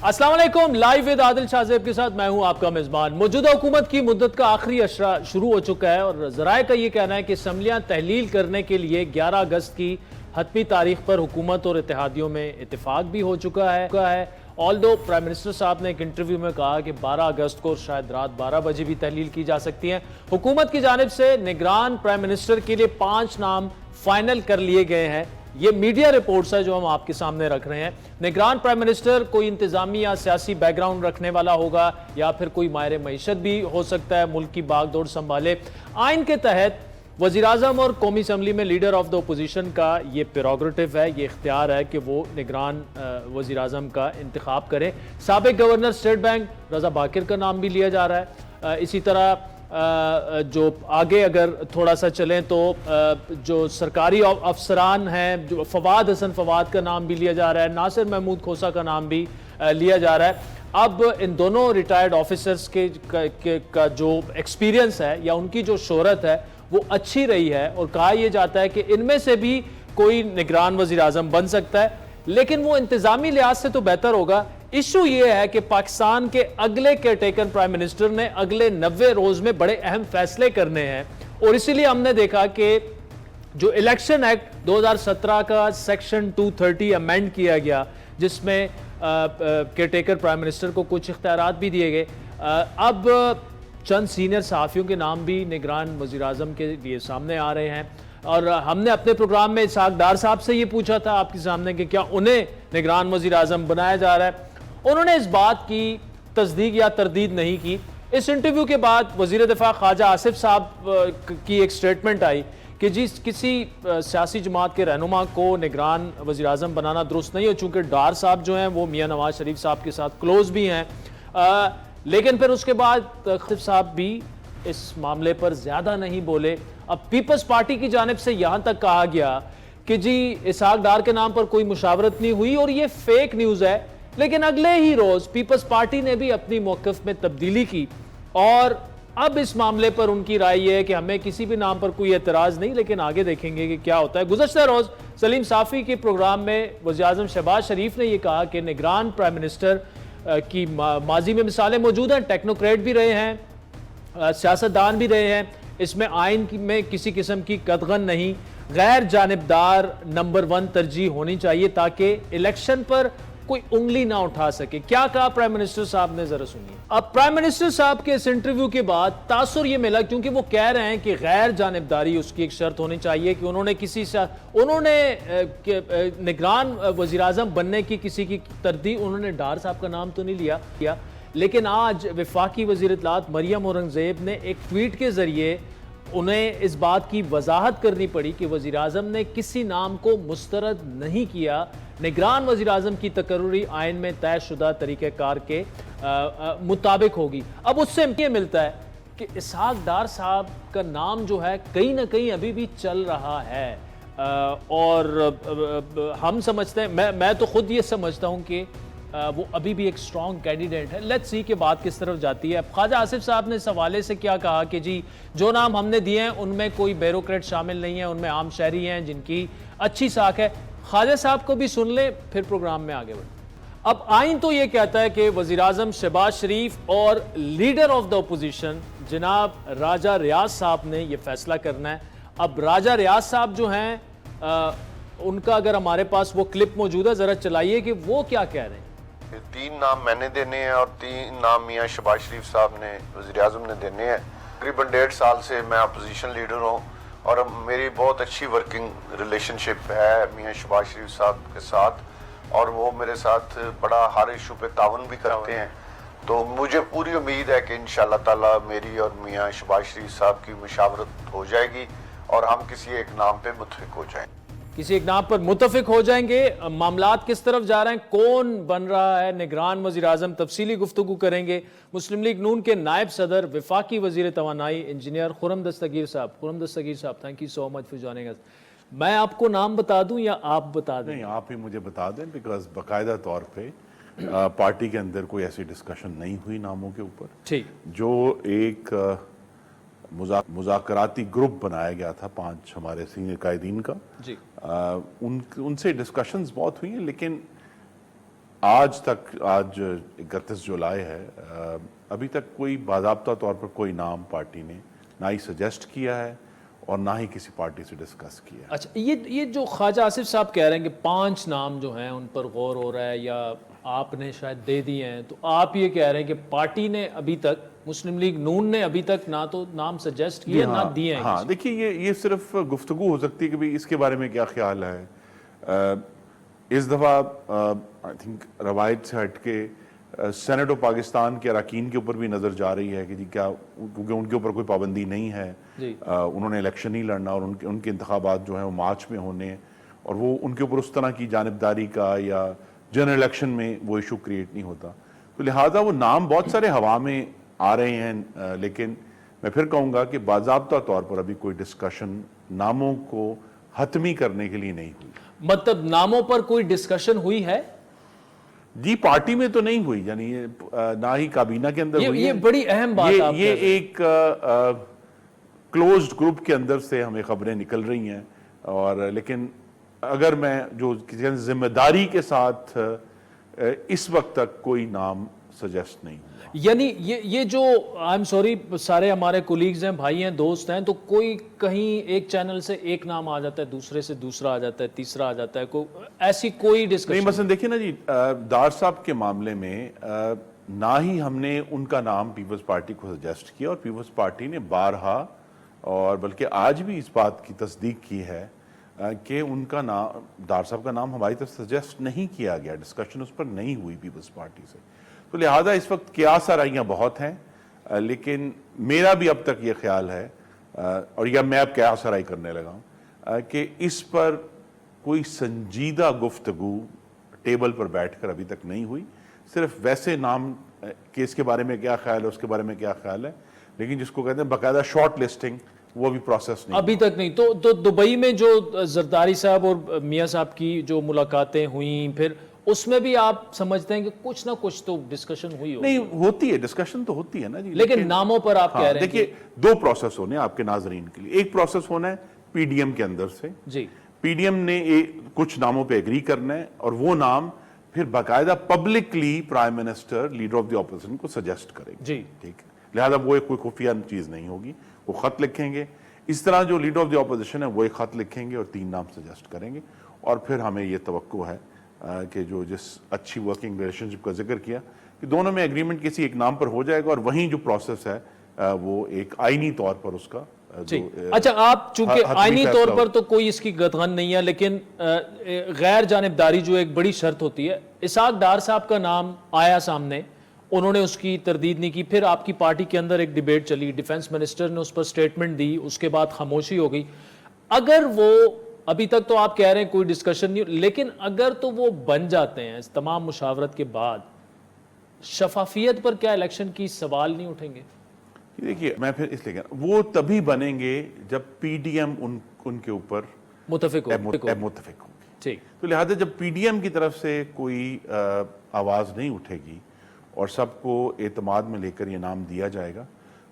अस्सलाम वालेकुम। Live with Adil Shahzeb के साथ मैं हूं आपका मेजबान। मौजूदा हुकूमत की मुद्दत का आखिरी अशरा शुरू हो चुका है और ज़राए का ये कहना है कि असम्बलियां तहलील करने के लिए 11 अगस्त की हतमी तारीख पर हुकूमत और इत्तेहादियों में इत्तेफाक भी हो चुका है। ऑल्दो प्राइम मिनिस्टर साहब ने एक इंटरव्यू में कहा कि 12 अगस्त को शायद रात 12 बजे भी तहलील की जा सकती है। हुकूमत की जानिब से निगरान प्राइम मिनिस्टर के लिए 5 नाम फाइनल कर लिए गए हैं। ये मीडिया रिपोर्ट्स है जो हम आपके सामने रख रहे हैं। निगरान प्राइम मिनिस्टर कोई इंतजामी या सियासी बैकग्राउंड रखने वाला होगा या फिर कोई माहिर मईशत भी हो सकता है, मुल्क की बागडोर संभाले। आइन के तहत वज़ीर आज़म और कौमी असम्बली में लीडर ऑफ द अपोजिशन का ये प्रेरोगेटिव है, ये इख्तियार है कि वो निगरान वज़ीर आज़म का इंतखाब करें। साबिक गवर्नर स्टेट बैंक रज़ा बाकिर का नाम भी लिया जा रहा है। इसी तरह जो आगे अगर थोड़ा सा चलें तो जो सरकारी अफसरान हैं, जो फवाद हसन फवाद का नाम भी लिया जा रहा है, नासिर महमूद खोसा का नाम भी लिया जा रहा है। अब इन दोनों रिटायर्ड ऑफिसर्स का जो एक्सपीरियंस है या उनकी जो शोहरत है वो अच्छी रही है और कहा यह जाता है कि इनमें से भी कोई निगरान वज़ीर आज़म बन सकता है, लेकिन वो इंतज़ामी लिहाज से तो बेहतर होगा। इशू ये है कि पाकिस्तान के अगले केयरटेकर प्राइम मिनिस्टर ने अगले 90 रोज में बड़े अहम फैसले करने हैं और इसीलिए हमने देखा कि जो इलेक्शन एक्ट 2017 का सेक्शन 230 अमेंड किया गया, जिसमें केयरटेकर प्राइम मिनिस्टर को कुछ इख्तियारात भी दिए गए। अब चंद सीनियर सहाफ़ियों के नाम भी निगरान वज़ीर आज़म के लिए सामने आ रहे हैं और हमने अपने प्रोग्राम में इसहाक डार साहब से ये पूछा था आपके सामने कि क्या उन्हें निगरान वज़ीर आज़म बनाया जा रहा है। उन्होंने इस बात की तस्दीक या तरदीद नहीं की। इस इंटरव्यू के बाद वज़ीर दिफा ख्वाजा आसिफ साहब की एक स्टेटमेंट आई कि जी किसी सियासी जमात के रहनुमा को निगरान वज़ीर आज़म बनाना दुरुस्त नहीं हो, चूँकि डार साहब जो हैं वो मियाँ नवाज शरीफ साहब के साथ क्लोज भी हैं। लेकिन फिर उसके बाद आसिफ साहब भी इस मामले पर ज़्यादा नहीं बोले। अब पीपल्स पार्टी की जानिब से यहाँ तक कहा गया कि जी इसहाक डार के नाम पर कोई मुशावरत नहीं हुई और ये फेक न्यूज़ है। लेकिन अगले ही रोज पीपल्स पार्टी ने भी अपनी मौक़िफ़ में तब्दीली की और अब इस मामले पर उनकी राय यह है कि हमें किसी भी नाम पर कोई एतराज़ नहीं, लेकिन आगे देखेंगे कि क्या होता है। गुज़श्ता रोज़ सलीम साफ़ी के प्रोग्राम में वज़ीर आज़म शहबाज शरीफ ने यह कहा कि निगरान प्राइम मिनिस्टर की माजी में मिसालें मौजूद हैं, टेक्नोक्रेट भी रहे हैं, सियासतदान भी रहे हैं, इसमें आइन में किसी किस्म की कदगन नहीं, गैर जानिबदार नंबर 1 तरजीह होनी चाहिए ताकि इलेक्शन पर कोई उंगली ना उठा सके। क्या कहा प्राइम मिनिस्टर साहब ने, जरा सुनिए। अब प्राइम मिनिस्टर साहब के इस इंटरव्यू के बाद तासुर ये मिला क्योंकि वो कह रहे हैं कि गैर जानिबदारी उसकी एक शर्त होनी चाहिए कि उन्होंने निगरान वज़ीर आज़म बनने की किसी की तरदीद, उन्होंने डार साहब का नाम तो नहीं लिया। लेकिन आज वफाकी वज़ीर इत्तलात मरियम औरंगज़ेब ने एक ट्वीट के जरिए उन्हें इस बात की वजाहत करनी पड़ी कि वज़ीर आज़म ने किसी नाम को मुस्तरद नहीं किया। निगरान वज़ीर आज़म की तकर्री आइन में तयशुदा तरीक़ेकार के मुताबिक होगी। अब उससे ये मिलता है कि इसहाक डार साहब का नाम जो है कहीं ना कहीं अभी भी चल रहा है और हम समझते हैं, मैं तो खुद ये समझता हूँ कि वो अभी भी एक स्ट्रॉन्ग कैंडिडेट है। लेट्स सी कि बात किस तरफ जाती है। ख्वाजा आसिफ साहब ने इस हवाले से क्या कहा कि जी जो नाम हमने दिए हैं उनमें कोई ब्यूरोक्रेट शामिल नहीं है, उनमें आम शहरी हैं जिनकी अच्छी साख है। ख्वाजा साहब को भी सुन ले, फिर प्रोग्राम में आगे बढ़े। अब आइन तो ये कहता है कि वज़ीर आज़म शहबाज शरीफ और लीडर ऑफ द अपोजिशन जनाब राजा रियाज साहब ने यह फैसला करना है। अब राजा रियाज साहब जो हैं उनका अगर हमारे पास वो क्लिप मौजूद है, जरा चलाइए कि वो क्या कह रहे हैं। 3 नाम मैंने देने हैं और 3 नाम मियाँ शहबाज शरीफ साहब ने, वज़ीर आज़म ने देने हैं। तकरीबन 1.5 साल से मैं अपोजिशन लीडर हूँ और मेरी बहुत अच्छी वर्किंग रिलेशनशिप है मियाँ शहबाज शरीफ साहब के साथ और वो मेरे साथ बड़ा हर इशू पे तावन भी करते हैं। तो मुझे पूरी उम्मीद है कि इंशाअल्लाह ताला मेरी और मियाँ शहबाज शरीफ साहब की मुशावरत हो जाएगी और हम किसी एक नाम पे मुत्तफिक हो जाएंगे। किसी एक नाम पर मुत्तफिक हो जाएंगे। मामलात किस तरफ जा रहे हैं, कौन बन रहा है निगरान वज़ीर आज़म, तफसीली गुफ्तगू करेंगे मुस्लिम लीग नून के नायब सदर वफाकी वज़ीर तवानाई इंजीनियर खुर्रम दस्तगीर साहब। खुर्रम दस्तगीर साहब, thank you so much for joining us. मैं आपको नाम बता दूं या आप बता दें? नहीं, आप ही मुझे बता दें, बिकॉज बाकायदा तौर पे पार्टी के अंदर कोई ऐसी डिस्कशन नहीं हुई नामों के ऊपर। ठीक, जो एक मुज़ाकराती ग्रुप बनाया गया था 5 हमारे सीनियर कायदीन का जी, उनसे डिस्कशंस बहुत हुई हैं, लेकिन आज 31 जुलाई है, अभी तक कोई बाज़ाब्ता तौर पर कोई नाम पार्टी ने ना ही सजेस्ट किया है और ना ही किसी पार्टी से डिस्कस किया है। अच्छा, ये जो ख्वाजा आसिफ साहब कह रहे हैं कि 5 नाम जो हैं उन पर गौर हो रहा है या आपने शायद दे दिए हैं, तो आप ये कह रहे हैं कि पार्टी ने अभी तक, मुस्लिम लीग नून ने अभी तक ना तो नाम सजेस्ट किए ना दिए हैं। हाँ, देखिए ये सिर्फ गुफ्तगू हो सकती है कि भाई इसके बारे में क्या ख्याल है। इस दफ़ा आई थिंक रवायत से हटके सेनेट ऑफ पाकिस्तान के अरकान के ऊपर भी नज़र जा रही है कि जी क्या, क्योंकि उनके ऊपर कोई पाबंदी नहीं है, उन्होंने इलेक्शन ही लड़ना और उनके इंतखाबात जो हैं वो मार्च में होने, और वो उनके ऊपर उस तरह की जानिबदारी का या जनरल इलेक्शन में वो इशू क्रिएट नहीं होता। तो लिहाजा वो नाम बहुत सारे हवा में आ रहे हैं, लेकिन मैं फिर कहूँगा कि बाज़ाब्ता तौर पर अभी कोई डिस्कशन नामों को हतमी करने के लिए नहीं हुई। मतलब नामों पर कोई डिस्कशन हुई है? जी, पार्टी में तो नहीं हुई, यानी ना ही काबीना के अंदर हुई ये है। बड़ी अहम बात आप ये एक क्लोज्ड ग्रुप के अंदर से हमें खबरें निकल रही हैं, और लेकिन अगर मैं जो जिम्मेदारी के साथ इस वक्त तक कोई नाम सजेस्ट नहीं हुआ। यानी ये जो, आई एम सॉरी, सारे हमारे कोलीग्स हैं, भाई हैं, दोस्त हैं, तो कोई कहीं एक चैनल से एक नाम आ जाता है, दूसरे से दूसरा आ जाता है, तीसरा आ जाता है, ऐसी कोई डिस्कशन नहीं। मसलन देखिए ना जी, डार साहब के मामले में ना ही हमने उनका नाम पीपल्स पार्टी को सजेस्ट किया, और पीपल्स पार्टी ने बारहा और बल्कि आज भी इस बात की तस्दीक की है कि उनका नाम, डार साहब का नाम हमारी तरफ सजेस्ट नहीं किया गया, डिस्कशन उस पर नहीं हुई पीपल्स पार्टी से। तो लिहाजा इस वक्त कियास आराइयाँ बहुत हैं, लेकिन मेरा भी अब तक ये ख्याल है, और या मैं अब कियास आराई करने लगा हूँ कि इस पर कोई संजीदा गुफ्तगू टेबल पर बैठकर अभी तक नहीं हुई। सिर्फ वैसे नाम कि इसके बारे में क्या ख्याल है, उसके बारे में क्या ख्याल है, लेकिन जिसको कहते हैं बाकायदा शॉर्ट लिस्टिंग, वो भी प्रोसेस नहीं अभी तक नहीं। तो दुबई में जो जरदारी साहब और मियाँ साहब की जो मुलाकातें हुई, फिर उसमें भी आप समझते हैं कि कुछ ना कुछ तो डिस्कशन हुई हो? नहीं, होती है, डिस्कशन तो होती है ना जी, लेकिन नामों पर आप कह रहे हैं। देखिए, 2 प्रोसेस होने आपके नाजरीन के लिए। एक प्रोसेस होना है पीडीएम के अंदर से जी, पीडीएम ने कुछ नामों पे एग्री करना है, और वो नाम फिर बाकायदा publicly prime minister, leader of the opposition को सजेस्ट करेंगे जी, ठीक है। लिहाजा वो एक कोई खुफिया चीज नहीं होगी, वो खत लिखेंगे। इस तरह जो लीडर ऑफ द ऑपोजिशन है वो एक खत लिखेंगे और 3 नाम सजेस्ट करेंगे, और फिर हमें ये तवक्को है कि जो जिस अच्छी वर्किंग रिलेशनशिप का जिक्र किया कि दोनों में एग्रीमेंट किसी एक नाम पर हो जाएगा, और वहीं जो प्रोसेस है वो एक आईनी तौर पर उसका अच्छा, आप चूंकि आईनी तौर पर तो कोई इसकी गतगन नहीं है, लेकिन गैर जानिबदारी जो एक बड़ी शर्त होती है, इसहाक डार साहब का नाम आया सामने, उन्होंने उसकी तरदीद नहीं की, फिर आपकी पार्टी के अंदर एक डिबेट चली, डिफेंस मिनिस्टर ने उस पर स्टेटमेंट दी, उसके बाद खामोशी हो गई। अगर वो, अभी तक तो आप कह रहे हैं कोई डिस्कशन नहीं, लेकिन अगर तो वो बन जाते हैं इस तमाम मुशावरत के बाद, शफाफियत पर क्या इलेक्शन की सवाल नहीं उठेंगे? देखिए, मैं फिर इसलिए कह रहा हूं, वो तभी बनेंगे जब पीडीएम उनके ऊपर मुतफिक होगी। ठीक। तो लिहाजा जब पीडीएम की तरफ से कोई आवाज नहीं उठेगी और सबको एतमाद में लेकर ये नाम दिया जाएगा,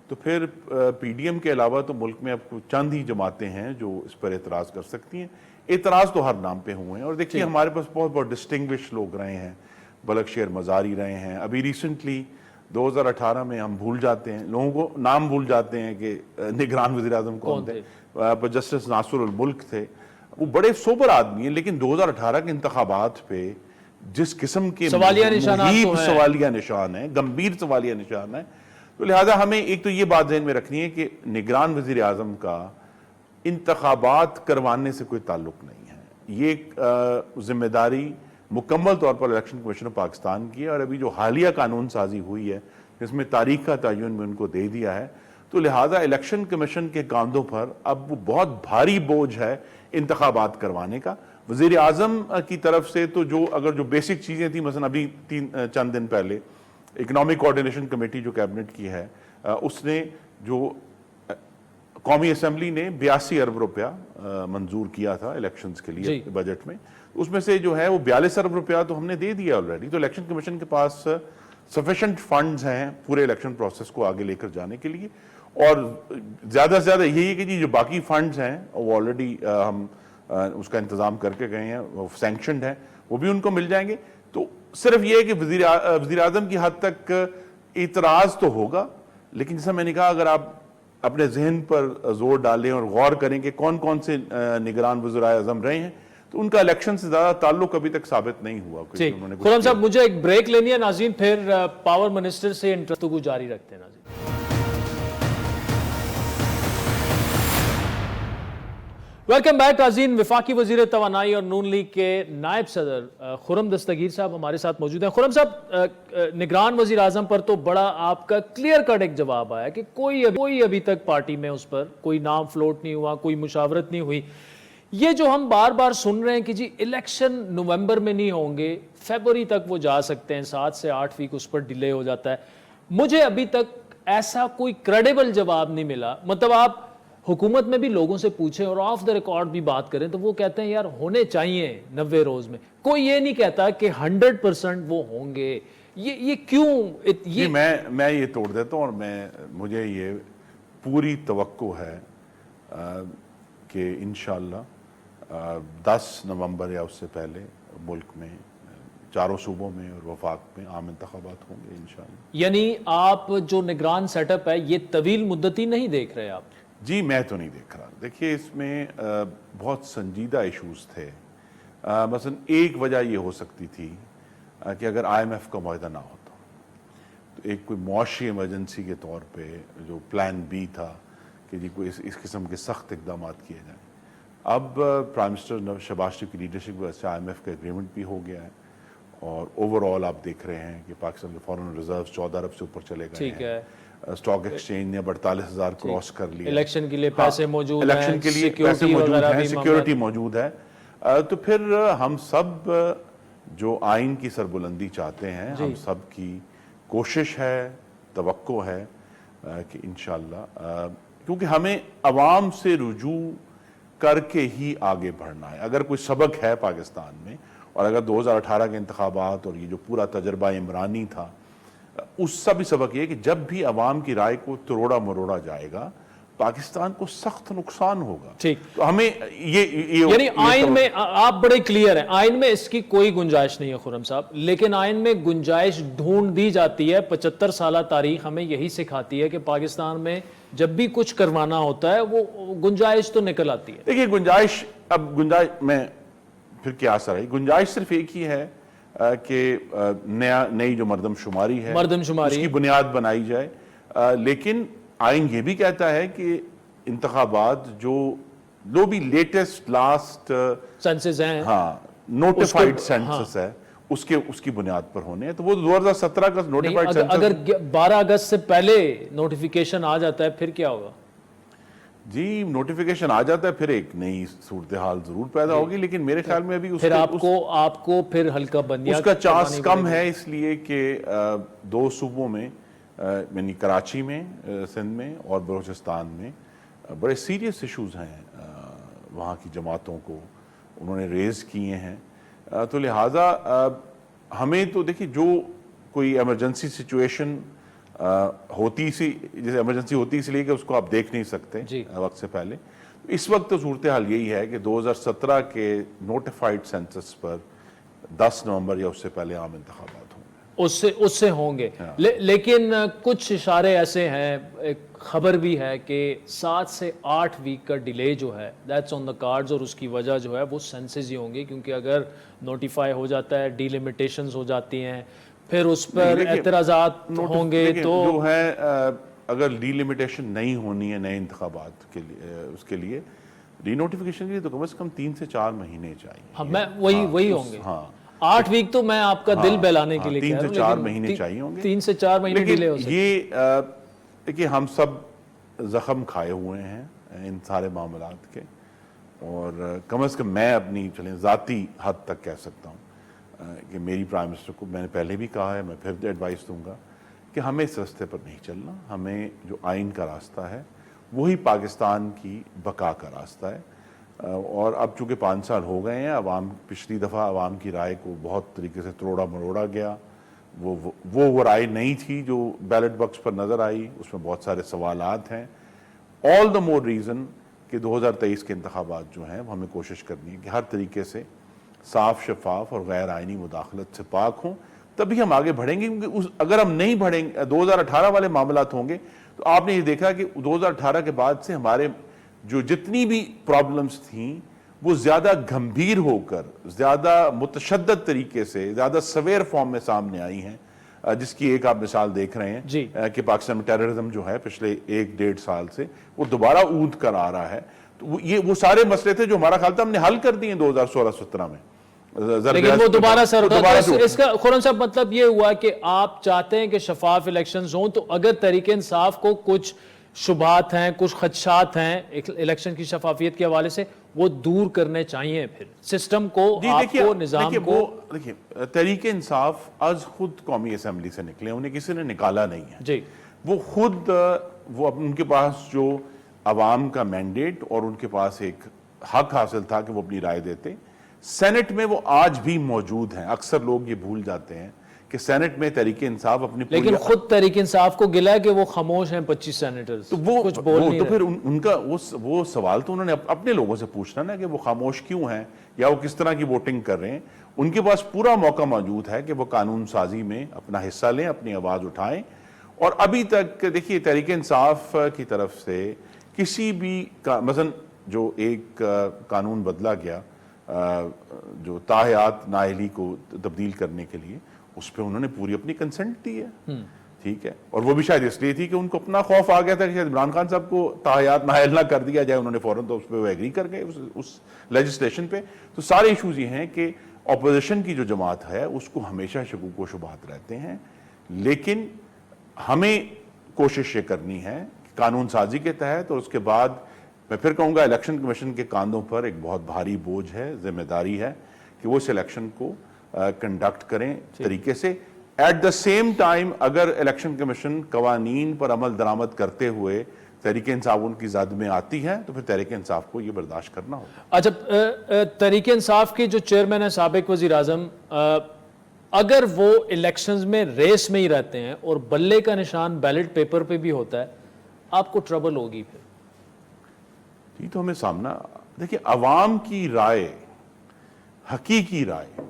तो फिर पीडीएम के अलावा तो मुल्क में अब चंद ही जमातें हैं जो इस पर एतराज़ कर सकती हैं। एतराज़ तो हर नाम पे हुए हैं, और देखिए हमारे पास बहुत बहुत डिस्टिंग्विश लोग रहे हैं, बलक शेर मज़ारी रहे हैं। अभी रिसेंटली 2018 में हम भूल जाते हैं, लोगों को नाम भूल जाते हैं कि निगरान वज़ीर-ए-आज़म कौन थे। जस्टिस नासरुल मुल्क थे, वो बड़े सोबर आदमी हैं, लेकिन 2018 के इंतखाबात पे जिस किस्म के सवालिया निशान है, गंभीर सवालिया निशान है। तो लिहाजा हमें एक तो ये बात ज़हन में रखनी है कि निगरान वज़ीर आज़म का इंतखाबात करवाने से कोई ताल्लुक नहीं है। ये जिम्मेदारी मुकम्मल तौर पर इलेक्शन कमीशन ऑफ पाकिस्तान की है, और अभी जो हालिया कानून साजी हुई है जिसमें तारीख का तयन में उनको दे दिया है, तो लिहाजा इलेक्शन कमीशन के कांधों पर अब वो बहुत भारी बोझ है इंतखाबात करवाने का। वज़ीर आज़म की तरफ से तो अगर जो बेसिक चीज़ें थी, मसलन अभी चंद दिन पहले इकनॉमिक कोऑर्डिनेशन कमेटी जो कैबिनेट की है, उसने जो कौमी असम्बली ने 82 अरब रुपया मंजूर किया था इलेक्शंस के लिए बजट में, उसमें से जो है वो 42 अरब रुपया तो हमने दे दिया ऑलरेडी। तो इलेक्शन कमीशन के पास सफिशिएंट फंड्स हैं पूरे इलेक्शन प्रोसेस को आगे लेकर जाने के लिए, और ज़्यादा से ज़्यादा यही है कि जी जो बाकी फंड्स हैं वो ऑलरेडी हम उसका इंतज़ाम करके गए हैं, वो सैंक्शनड है, वो भी उनको मिल जाएंगे। तो सिर्फ ये है कि वज़ीर आज़म की हद तक इतराज़ तो होगा, लेकिन जैसा मैंने कहा, अगर आप अपने जहन पर जोर डालें और गौर करें कि कौन कौन से निगरान वज़ीर आज़म रहे हैं, तो उनका इलेक्शन से ज्यादा ताल्लुक अभी तक साबित नहीं हुआ। खुर्रम साहब, मुझे एक ब्रेक लेनी है नाज़रीन, फिर पावर मिनिस्टर से गुफ्तगू जारी रखते हैं नाज़रीन। वेलकम बैक नाज़रीन। वफाकी वज़ीर तवानाई और नून लीग के नायब सदर खुर्रम दस्तगीर साहब हमारे साथ मौजूद हैं। खुर्रम साहब, निगरान वज़ीर आज़म पर तो बड़ा आपका क्लियर कट एक जवाब आया कि कोई अभी तक पार्टी में उस पर कोई नाम फ्लोट नहीं हुआ, कोई मुशावरत नहीं हुई। ये जो हम बार बार सुन रहे हैं कि जी इलेक्शन नवंबर में नहीं होंगे, फरवरी तक वो जा सकते हैं, 7 से 8 वीक उस पर डिले हो जाता है, मुझे अभी तक ऐसा कोई क्रेडिबल जवाब नहीं मिला। मतलब आप हुकूमत में भी लोगों से पूछें और ऑफ द रिकॉर्ड भी बात करें तो वो कहते हैं यार होने चाहिए 90 रोज में। कोई ये नहीं कहता कि 100% वो होंगे। ये क्यों? ये मैं ये तोड़ देता हूँ, और मुझे ये पूरी तवक्को है कि इंशाअल्लाह 10 नवंबर या उससे पहले मुल्क में चारों सूबों में और वफाक में आम इंतखाबात होंगे इंशाअल्लाह। यानी आप जो निगरान सेटअप है ये तवील मुद्दती नहीं देख रहे आप? जी, मैं तो नहीं देख रहा। देखिए, इसमें बहुत संजीदा इश्यूज थे। मसलन एक वजह ये हो सकती थी कि अगर IMF का मुआहदा ना होता तो एक कोई मुआशी इमरजेंसी के तौर पे जो प्लान B था कि जी कोई इस किस्म के सख्त इकदाम किए जाएँ। अब प्राइम मिनिस्टर शहबाज शरीफ की लीडरशिप की वजह से IMF का एग्रीमेंट भी हो गया है, और ओवरऑल आप देख रहे हैं कि पाकिस्तान के फॉरेन रिजर्व 14 अरब से ऊपर चले गए हैं। स्टॉक एक्सचेंज ने 48,000 क्रॉस कर लिया। इलेक्शन के लिए पैसे मौजूद हैं, इलेक्शन के लिए पैसे मौजूद हैं, सिक्योरिटी मौजूद है। तो फिर हम सब जो आइन की सरबुलंदी चाहते हैं, हम सब की कोशिश है, तवक्को है कि इंशाअल्लाह, क्योंकि हमें अवाम से रुजू करके ही आगे बढ़ना है। अगर कोई सबक है पाकिस्तान में, और अगर 2018 के इंतखाबात और ये जो पूरा तजर्बा इमरानी था, उसका भी सबक ये कि जब भी अवाम की राय को तरोड़ा मरोड़ा जाएगा, पाकिस्तान को सख्त नुकसान होगा। ठीक, तो हमें ये यानी आइन में आप बड़े क्लियर हैं, आइन में इसकी कोई गुंजाइश नहीं है खुर्रम साहब, लेकिन आइन में गुंजाइश ढूंढ दी जाती है। 75 साल तारीख हमें यही सिखाती है कि पाकिस्तान में जब भी कुछ करवाना होता है वो गुंजाइश तो निकल आती है। देखिए, गुंजाइश में फिर क्या असर है? गुंजाइश सिर्फ एक ही है कि नई जो मर्दमशुमारी है, उसकी बुनियाद बनाई जाए। लेकिन आइन ये भी कहता है कि इंतखाबात जो भी लेटेस्ट लास्ट सेंसस हैं, हाँ, नोटिफाइड सेंसस है, उसकी बुनियाद पर होने हैं। तो वो 2017 का नोटिफाइड सेंसस, अगर 12 अगस्त से पहले नोटिफिकेशन आ जाता है फिर क्या होगा? जी, नोटिफिकेशन आ जाता है, फिर एक नई सूरत हाल जरूर पैदा होगी, लेकिन मेरे ख्याल में अभी फिर आपको फिर हल्का बंदियां उसका चांस कम है, इसलिए कि 2 सूबों में, यानी कराची में, सिंध में और बलूचिस्तान में बड़े सीरियस इश्यूज हैं। वहाँ की जमातों को उन्होंने रेज किए हैं। तो लिहाजा हमें तो देखिए, जो कोई इमरजेंसी सिचुएशन होती सी, जैसे इमरजेंसी होती इसलिए कि उसको आप देख नहीं सकते वक्त से पहले, तो इस वक्त तो सूरत हाल यही है कि 2017 के नोटिफाइड सेंसस पर 10 नवंबर या उससे पहले आम इंतखाबात होंगे। उससे होंगे। लेकिन कुछ इशारे ऐसे हैं, एक खबर भी है कि 7 से 8 वीक का डिले जो है दैट्स ऑन द कार्ड्स, और उसकी वजह जो है वो सेंसस ही होंगे, क्योंकि अगर नोटिफाई हो जाता है, डीलिमिटेशंस हो जाती हैं, फिर उस पर एतराज़ात होंगे। तो जो है, अगर डीलिमिटेशन नहीं होनी है नए इंतखाबात के लिए, उसके लिए रीनोटिफिकेशन के लिए तो कम से कम 3 से 4 महीने चाहिए। हाँ, मैं वही होंगे। हाँ, 8 वीक तो मैं आपका दिल बहलाने के लिए 3 से 4 महीने चाहिए होंगे। 3 से 4 महीने डिले हो सकते। ये देखिए, हम सब जख्म खाए हुए हैं इन सारे मामलात के, और कम से कम मैं अपनी ज़ाती हद तक कह सकता हूँ कि मेरी प्राइम मिनिस्टर को मैंने पहले भी कहा है, मैं फिर एडवाइस दूंगा कि हमें इस रास्ते पर नहीं चलना। हमें जो आइन का रास्ता है वही पाकिस्तान की बका का रास्ता है। और अब चूँकि 5 साल हो गए हैं, पिछली दफ़ा अवाम की राय को बहुत तरीके से तरोड़ा मरोड़ा गया। वो राय नहीं थी जो बैलेट बॉक्स पर नज़र आई, उसमें बहुत सारे सवालात हैं। ऑल द मोर रीज़न कि 2023 के इंतखाबात जो हैं, हमें कोशिश करनी है कि हर तरीके से صاف شفاف اور غیر آئینی مداخلت سے پاک ہوں تبھی ہم آگے بڑھیں گے, کیونکہ اگر ہم نہیں بڑھیں گے 2018 والے معاملات ہوں گے تو آپ نے یہ دیکھا کہ 2018 کے بعد سے ہمارے جو جتنی بھی پرابلمز تھیں وہ زیادہ گھمبیر ہو کر, زیادہ متشدد طریقے سے, زیادہ سویر فارم میں سامنے آئی ہیں, جس کی ایک آپ مثال دیکھ رہے ہیں کہ پاکستان میں ٹیررزم جو ہے پچھلے 1-1.5 سال سے وہ دوبارہ اونت کر آ رہا ہے. تو یہ وہ سارے مسئلے تھے جو ہمارا خیال تھا ہم نے حل کر دیے 2016-17 میں, لیکن وہ دوبارہ سر اس کا خورم صاحب مطلب یہ ہوا کہ آپ چاہتے ہیں کہ شفاف الیکشنز ہوں, تو اگر تحریک انصاف کو کچھ شبہات ہیں, کچھ خدشات ہیں الیکشن کی شفافیت کے حوالے سے, وہ دور کرنے چاہیے پھر سسٹم کو, آپ کو, نظام کو. دیکھیے تحریک انصاف از خود قومی اسمبلی سے نکلے, انہیں کسی نے نکالا نہیں ہے جی. وہ خود ان کے پاس جو عوام کا مینڈیٹ اور ان کے پاس ایک حق حاصل تھا کہ وہ اپنی رائے دیتے. سینٹ میں وہ آج بھی موجود ہیں. اکثر لوگ یہ بھول جاتے ہیں کہ سینٹ میں تحریک انصاف اپنی لیکن خود تحریک انصاف کو گلا ہے کہ وہ خاموش ہیں 25 سینیٹرز, کچھ بول نہیں تو رہے. پھر ان کا وہ سوال تو انہوں نے اپنے لوگوں سے پوچھنا نا کہ وہ خاموش کیوں ہیں یا وہ کس طرح کی ووٹنگ کر رہے ہیں. ان کے پاس پورا موقع موجود ہے کہ وہ قانون سازی میں اپنا حصہ لیں, اپنی آواز اٹھائیں. اور ابھی تک دیکھیے تحریک انصاف کی طرف سے کسی بھی مثلا جو ایک قانون بدلا گیا جو تاحیات نااہلی کو تبدیل کرنے کے لیے, اس پہ انہوں نے پوری اپنی کنسنٹ دی ہے, ٹھیک ہے. اور وہ بھی شاید اس لیے تھی کہ ان کو اپنا خوف آ گیا تھا کہ شاید عمران خان صاحب کو تاحیات نااہل نہ کر دیا جائے, انہوں نے فوراً تو اس پہ وہ ایگری کر گئے اس لیجسلیشن پہ. تو سارے ایشوز یہ ہیں کہ اپوزیشن کی جو جماعت ہے اس کو ہمیشہ شکوک و شبہات رہتے ہیں, لیکن ہمیں کوشش یہ کرنی ہے قانون سازی کے تحت, اور اس کے بعد میں پھر کہوں گا الیکشن کمیشن کے کاندھوں پر ایک بہت بھاری بوجھ ہے, ذمہ داری ہے کہ وہ اس الیکشن کو کنڈکٹ کریں طریقے سے. ایٹ دا سیم ٹائم اگر الیکشن کمیشن قوانین پر عمل درآمد کرتے ہوئے تحریک انصاف ان کی زد میں آتی ہے تو پھر تحریک انصاف کو یہ برداشت کرنا ہوگا. اچھا, تحریک انصاف کے جو چیئرمین ہیں سابق وزیر اعظم, اگر وہ الیکشنز میں ریس میں ہی رہتے ہیں اور بلے کا نشان بیلٹ پیپر پہ بھی ہوتا ہے, آپ کو ٹربل ہوگی پھر. یہ تو ہمیں سامنا, دیکھیں عوام کی رائے, حقیقی رائے,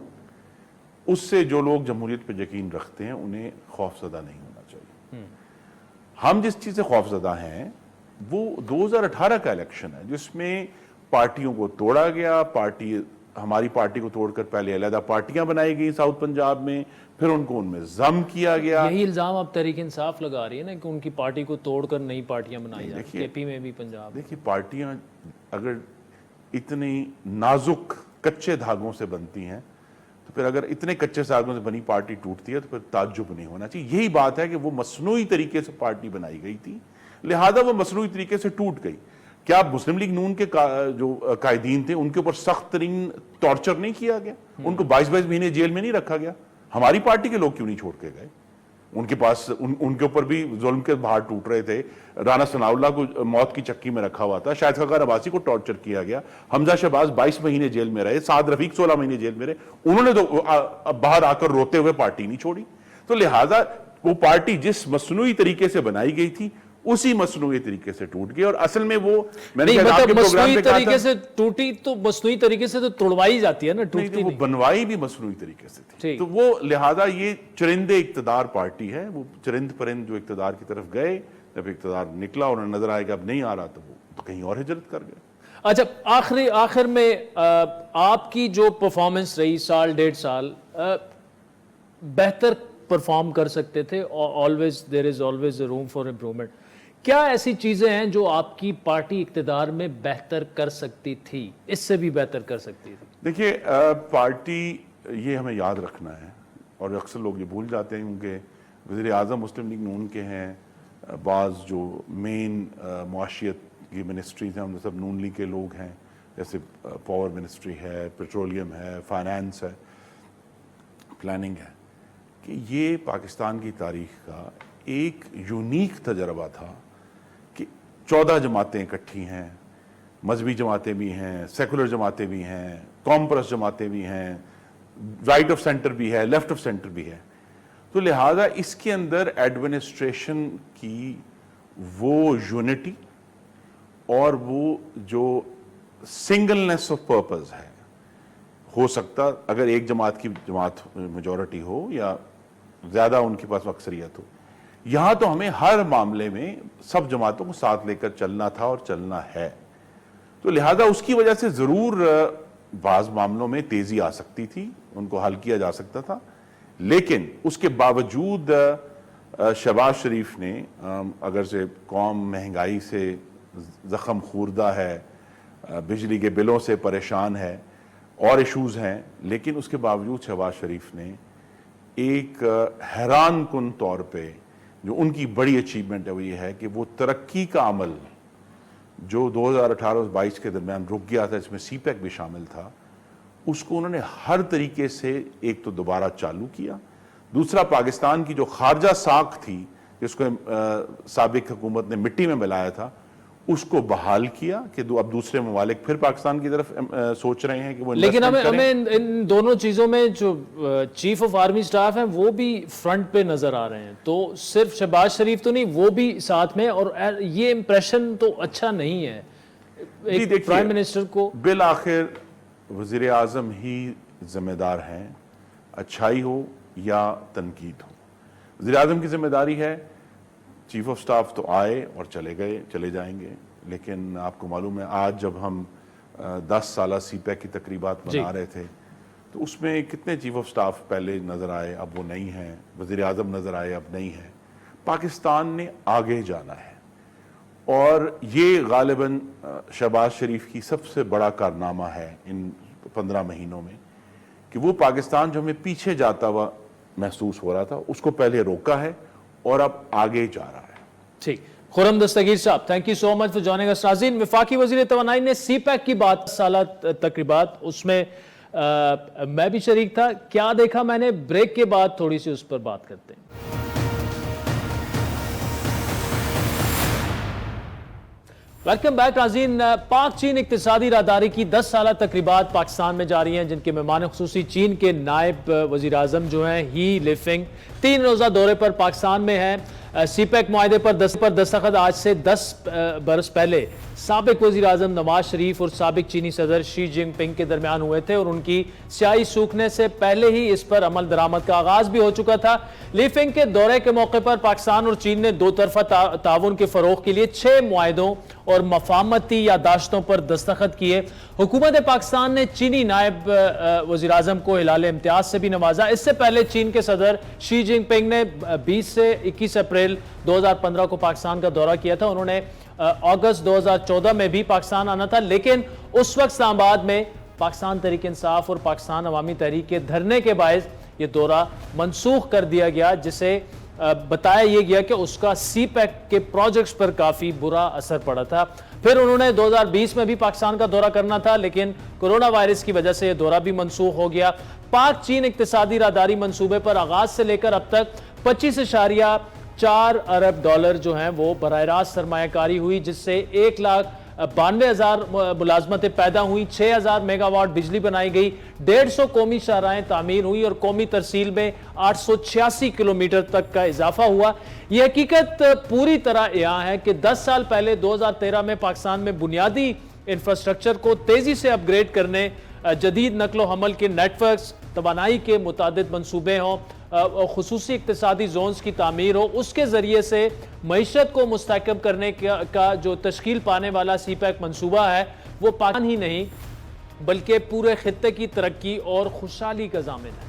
اس سے جو لوگ جمہوریت پہ یقین رکھتے ہیں انہیں خوف زدہ نہیں ہونا چاہیے. ہم جس چیز سے خوف زدہ ہیں وہ 2018 کا الیکشن ہے جس میں پارٹیوں کو توڑا گیا. ہماری پارٹی کو توڑ کر پہلے علیحدہ پارٹیاں بنائی گئی ساؤتھ پنجاب میں, پھر ان کو ان میں ضم کیا گیا. یہی الزام اب تحریک انصاف لگا رہی ہے نا کہ ان کی پارٹی کو توڑ کر نئی پارٹیاں بنائی جائیں, کے پی میں بھی, پنجاب. دیکھیے پارٹیاں اگر اتنی نازک کچے دھاگوں سے بنتی ہیں تو پھر اگر اتنے کچے دھاگوں سے بنی پارٹی ٹوٹتی ہے تو پھر تعجب نہیں ہونا چاہیے. یہی بات ہے کہ وہ مصنوعی طریقے سے پارٹی بنائی گئی تھی, لہذا وہ مصنوعی طریقے سے ٹوٹ گئی. کیا مسلم لیگ نون کے جو قائدین تھے ان کے اوپر سخت ترین ٹارچر نہیں کیا گیا؟ ان کو 22 مہینے جیل میں نہیں رکھا گیا؟ ہماری پارٹی کے لوگ کیوں نہیں چھوڑ کے گئے؟ ان کے پاس ان کے اوپر بھی ظلم کے بہار ٹوٹ رہے تھے. رانا ثناء اللہ کو موت کی چکی میں رکھا ہوا تھا, شاہد خاقان عباسی کو ٹارچر کیا گیا, حمزہ شہباز 22 مہینے جیل میں رہے, سعد رفیق 16 مہینے جیل میں رہے. انہوں نے تو باہر آ کر روتے ہوئے پارٹی نہیں چھوڑی. تو لہٰذا وہ پارٹی جس مصنوعی طریقے سے بنائی گئی تھی اسی مصنوعی طریقے سے ٹوٹ گئی. اور اصل میں وہ میں نے مصنوعی طریقے سے ٹوٹی تو مصنوعی طریقے سے تو توڑوائی جاتی ہے نا, ٹوٹتی وہ بنوائی بھی مصنوعی طریقے سے تھی. تو وہ لہذا یہ چرند اقتدار پارٹی ہے, وہ چرند پرند جو اقتدار کی طرف گئے, جب اقتدار نکلا اور نظر آئے کہ اب نہیں آ رہا تو وہ کہیں اور ہجرت کر گئے. اچھا, آخر میں آپ کی جو پرفارمنس رہی 1.5 سال, بہتر پرفارم کر سکتے تھے, there is always a room for improvement. کیا ایسی چیزیں ہیں جو آپ کی پارٹی اقتدار میں بہتر کر سکتی تھی, اس سے بھی بہتر کر سکتی تھی؟ دیکھیے پارٹی یہ ہمیں یاد رکھنا ہے, اور اکثر لوگ یہ بھول جاتے ہیں کیونکہ وزیر اعظم مسلم لیگ نون کے ہیں, بعض جو مین معاشیت کی منسٹریز ہیں ہم سب نون لیگ کے لوگ ہیں, جیسے پاور منسٹری ہے, پیٹرولیم ہے, فائنانس ہے, پلاننگ ہے, کہ یہ پاکستان کی تاریخ کا ایک یونیک تجربہ تھا کہ 14 جماعتیں اکٹھی ہیں, مذہبی جماعتیں بھی ہیں, سیکولر جماعتیں بھی ہیں, کامپرس جماعتیں بھی ہیں, رائٹ آف سینٹر بھی ہے, لیفٹ آف سینٹر بھی ہے. تو لہٰذا اس کے اندر ایڈمنسٹریشن کی وہ یونٹی اور وہ جو سنگلنس آف پرپز ہے, हो सकता अगर एक जमात की जमात मेजॉरिटी हो या ज़्यादा उनके पास अक्सरियत हो। यहाँ तो हमें हर मामले में सब जमातों को साथ लेकर चलना था और चलना है, तो लिहाजा उसकी वजह से ज़रूर बाज़ मामलों में तेज़ी आ सकती थी, उनको हल किया जा सकता था। लेकिन उसके बावजूद शहबाज शरीफ ने अगर से कौम महंगाई से ज़ख़म खूर्दा है, बिजली के बिलों से परेशान है और इशूज़ हैं, लेकिन उसके बावजूद शहबाज शरीफ ने एक हैरान कुन तौर पे जो उनकी बड़ी अचीवमेंट है वो ये है कि वो तरक्की का अमल जो 2018-22 के दरमियान रुक गया था, इसमें सीपैक भी शामिल था, उसको उन्होंने हर तरीके से एक तो दोबारा चालू किया, दूसरा पाकिस्तान की जो खारजा साख थी जिसको साबिक हुकूमत ने मिट्टी में मिलाया था उसको बहाल किया कि अब दूसरे ममालिक फिर पाकिस्तान की तरफ सोच रहे हैं कि वो लेकिन हमें इन दोनों चीज़ों में जो चीफ ऑफ आर्मी स्टाफ हैं वो भी फ्रंट पे नजर आ रहे हैं, तो सिर्फ शहबाज शरीफ तो नहीं, वो भी साथ में, और ये इंप्रेशन तो अच्छा नहीं है एक प्राइम मिनिस्टर को। बिल आखिर वज़ीर आज़म ही जिम्मेदार हैं, अच्छाई हो या तनकीद हो। वज़ीर आज़म की जिम्मेदारी है, चीफ ऑफ स्टाफ तो आए और चले गए, चले जाएंगे, लेकिन आपको मालूम है आज जब हम 10 साल सीपैक की तकरीबात मना रहे थे तो उसमें कितने चीफ ऑफ स्टाफ पहले नज़र आए, अब वो नहीं हैं, वज़ीर आज़म नज़र आए, अब नहीं है। पाकिस्तान ने आगे जाना है और ये गालिबन शहबाज शरीफ की सबसे बड़ा कारनामा है इन 15 महीनों में कि वो पाकिस्तान जो हमें पीछे जाता हुआ महसूस हो रहा था उसको पहले रोका है और अब आगे जा रहा है। ठीक, खुरम दस्तगीर साहब, thank you so much for joining us. नाज़रीन, वफाकी वज़ीर तवानाई ने सीपैक की बात साला तकरीबात, उसमें मैं भी शरीक था। क्या देखा मैंने, ब्रेक के बाद थोड़ी सी उस पर बात करते हैं। वेलकम बैक नाज़रीन। पाक चीन इक्तिसादी राहदारी की 10 साल तकरीबात पाकिस्तान में जारी हैं, जिनके मेहमान खुसूसी चीन के नायब वज़ीर आज़म जो हैं ही लिफिंग 3 रोज़ा दौरे पर पाकिस्तान में हैं। सीपैक मुआहदे पर दस्तखत आज से 10 बरस पहले साबिक वज़ीर आज़म नवाज शरीफ और साबिक चीनी सदर शी जिनपिंग के दरमियान हुए थे और उनकी स्याही सूखने से पहले ही इस पर अमल दरामद का आगाज भी हो चुका था। लीफिंग के दौरे के मौके पर पाकिस्तान और चीन ने दो तरफा ताउन के फरोग के लिए 6 मुआहदों और मफाहमती यादाश्तों पर दस्तखत किए। हुकूमत पाकिस्तान ने चीनी नायब वज़ीर आज़म को हिलाल इम्तियाज से भी नवाजा। इससे पहले चीन के सदर शी जिनपिंग ने 20 से 21 अप्रैल 2015 को पाकिस्तान का दौरा किया था। उन्होंने अगस्त 2014 में भी पाकिस्तान आना था, लेकिन उस वक्त इस्लामाबाद में पाकिस्तान तहरीक इंसाफ और पाकिस्तान अवामी तहरीक के धरने के बायस ये दौरा मनसूख कर दिया गया, जिसे बताया यह गया कि उसका सीपैक के प्रोजेक्ट्स पर काफ़ी बुरा असर पड़ा था। फिर उन्होंने 2020 में भी पाकिस्तान का दौरा करना था, लेकिन कोरोना वायरस की वजह से यह दौरा भी मनसूख हो गया। पाक चीन इक्तिसादी राहदारी मंसूबे पर आगाज से लेकर अब तक 25.4 अरब डॉलर जो हैं वो बराह रास्त सरमायाकारी हुई, जिससे 1,92,000 मुलाजमतें पैदा हुई, 6,000 मेगावाट बिजली बनाई गई, 150 कौमी शाहराहें तामीर हुई और कौमी तरसील में 886 किलोमीटर तक का इजाफा हुआ। यह हकीकत पूरी तरह यहाँ है कि 10 साल पहले 2013 में पाकिस्तान में बुनियादी इंफ्रास्ट्रक्चर को तेजी से अपग्रेड करने, जदीद नकलो हमल के नेटवर्क्स, तवानाई के मुतादिद मंसूबे हों, खुसूसी इक्तिसादी जोन्स की तामीर हो, उसके ज़रिए से मईशत को मुस्तहकम करने का जो तश्कील पाने वाला सीपैक मंसूबा है वो पाकिस्तान ही नहीं बल्कि पूरे खित्ते की तरक्की और खुशहाली का ज़ामिन है।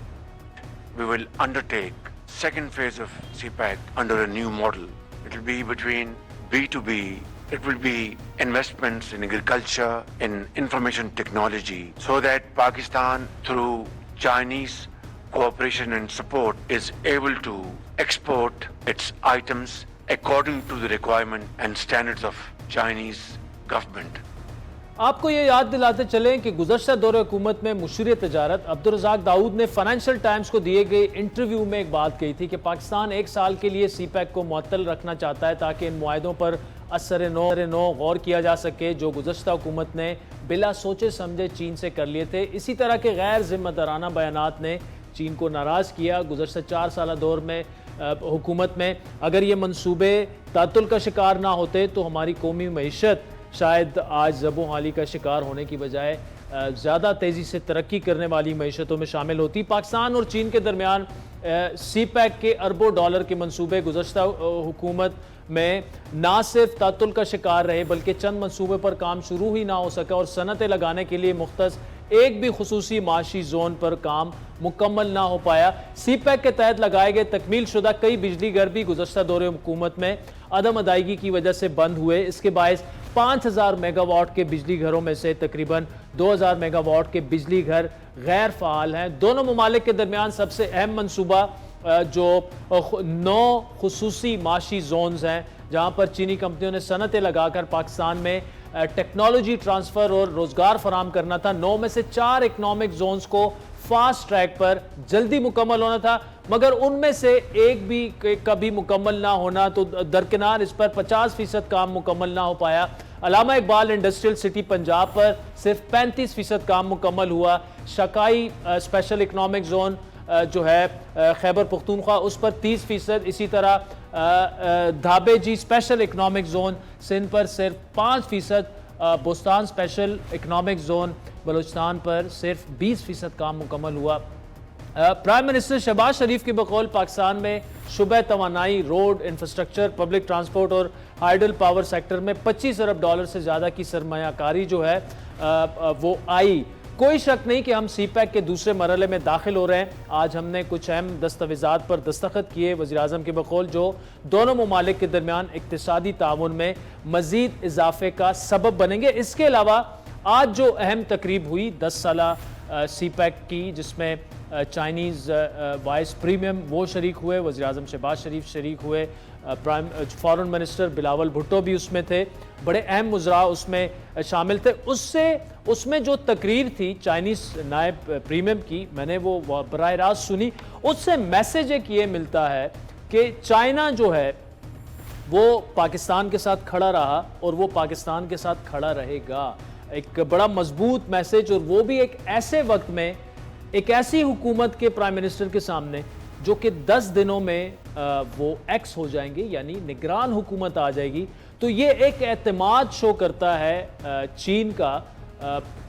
We will undertake second phase of CPAC under a new model. It will be between B2B. It will be investments in agriculture, in information technology, so that Pakistan, through Chinese cooperation and support, is able to export its items according to the requirement and standards of Chinese government. आपको ये याद दिलाते चलें कि गुज़श्ता दौरे हुकूमत में मुशीर तजारत अब्दुल रज़ाक दाऊद ने फाइनेंशियल टाइम्स को दिए गए इंटरव्यू में एक बात कही थी कि पाकिस्तान 1 साल के लिए सीपैक को मुअत्तल रखना चाहता है ताकि इन मुआहदों पर असर नो गौर किया जा सके जो गुज़श्ता हुकूमत ने बिला सोचे समझे चीन से कर लिए थे। इसी तरह के गैर जिम्मेदाराना बयानात ने चीन को नाराज़ किया। गुज़श्ता 4 साल दौर में हुकूमत में अगर ये मंसूबे तातुल का शिकार ना होते तो हमारी कौमी मईशत शायद आज ज़बो हाली का शिकार होने की बजाय ज़्यादा तेज़ी से तरक्की करने वाली मईशतों में शामिल होती। पाकिस्तान और चीन के दरमियान सी पैक के अरबों डॉलर के मंसूबे गुज़श्ता हुकूमत में ना सिर्फ तातुल का शिकार रहे बल्कि चंद मंसूबे पर काम शुरू ही ना हो सका और सनतें लगाने के लिए मुख्तस एक भी खुसूसी माशी जोन पर काम मुकम्मल ना हो पाया। सी पैक के तहत लगाए गए तकमील शुदा कई बिजली घर भी गुज़श्ता दौरे हुकूमत में अदम अदायगी की वजह से बंद हुए। इसके बायस 5000 मेगावाट के बिजली घरों में से तकरीबन 2000 मेगावाट के बिजली घर गैर फ़ाल हैं। दोनों ममालिक के दरमियान सबसे अहम मनसूबा जो 9 खुसूसी माशी जोन्स हैं जहाँ पर चीनी कंपनियों ने सनतें लगाकर पाकिस्तान में टेक्नोलॉजी ट्रांसफ़र और रोज़गार फराम करना था। 9 में से 4 इकनॉमिक जोन्स को फास्ट ट्रैक पर जल्दी मुकम्मल होना था, मगर उनमें से एक भी कभी मुकम्मल ना होना तो दरकिनार इस पर 50% काम मुकम्मल ना हो पाया। अल्लामा इकबाल इंडस्ट्रियल सिटी पंजाब पर सिर्फ 35% काम मुकम्मल हुआ। शकाई स्पेशल इकनॉमिक जोन जो है खैबर पख्तूनख्वा उस पर 30%, इसी तरह धाबेजी स्पेशल इकनॉमिक जोन सिंध पर सिर्फ 5%, Bostan special economic zone Balochistan पर सिर्फ 20% काम मुकम्मल हुआ। प्राइम मिनिस्टर शहबाज शरीफ के बकौल पाकिस्तान में शुबह तवानाई, रोड इंफ्रास्ट्रक्चर, पब्लिक ट्रांसपोर्ट और हाइडल पावर सेक्टर में 25 अरब डॉलर से ज़्यादा की सरमायाकारी जो है वो आई। कोई शक नहीं कि हम सी पैक के दूसरे मरहले में दाखिल हो रहे हैं। आज हमने कुछ अहम दस्तावेज़ात पर दस्तखत किए वज़ीर आज़म के बकौल, जो दोनों ममालिक के दरमियान इक़्तिसादी ताउन में मज़ीद इजाफे का सबब बनेंगे। इसके अलावा आज जो अहम तकरीब हुई 10 साला सी पैक की, जिसमें चाइनीज़ वाइस प्रीमियम वो शरीक हुए, वज़ीर आज़म शहबाज शरीफ शरीक हुए, फॉरेन मिनिस्टर बिलावल भुट्टो भी उसमें थे, बड़े अहम मुज़रा उसमें शामिल थे। उसमें जो तकरीर थी चाइनीज़ नायब प्रीमियम की, मैंने वो बराह रास्त सुनी। उससे मैसेज एक ये मिलता है कि चाइना जो है वो पाकिस्तान के साथ खड़ा रहा और वो पाकिस्तान के साथ खड़ा रहेगा। एक बड़ा मजबूत मैसेज, और वो भी एक ऐसे वक्त में एक ऐसी हुकूमत के प्राइम मिनिस्टर के सामने जो कि 10 दिनों में वो एक्स हो जाएंगे, यानी निगरान हुकूमत आ जाएगी। तो ये एक एतमाद शो करता है चीन का